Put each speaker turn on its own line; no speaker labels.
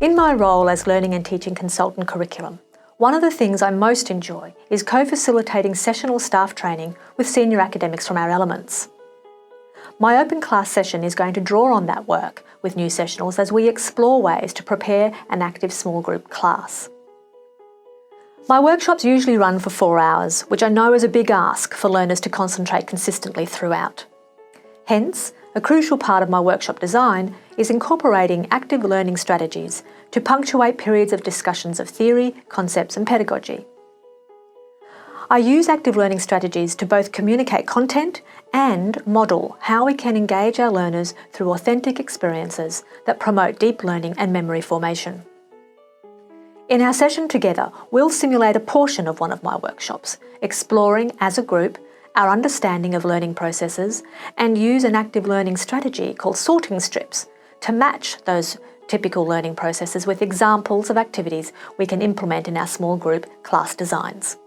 In my role as Learning and Teaching Consultant Curriculum, one of the things I most enjoy is co-facilitating sessional staff training with senior academics from our elements. My open class session is going to draw on that work with new sessionals as we explore ways to prepare an active small group class. My workshops usually run for 4 hours, which I know is a big ask for learners to concentrate consistently throughout. Hence, a crucial part of my workshop design is incorporating active learning strategies to punctuate periods of discussions of theory, concepts and pedagogy. I use active learning strategies to both communicate content and model how we can engage our learners through authentic experiences that promote deep learning and memory formation. In our session together, we'll simulate a portion of one of my workshops, exploring as a group our understanding of learning processes and use an active learning strategy called sorting strips to match those typical learning processes with examples of activities we can implement in our small group class designs.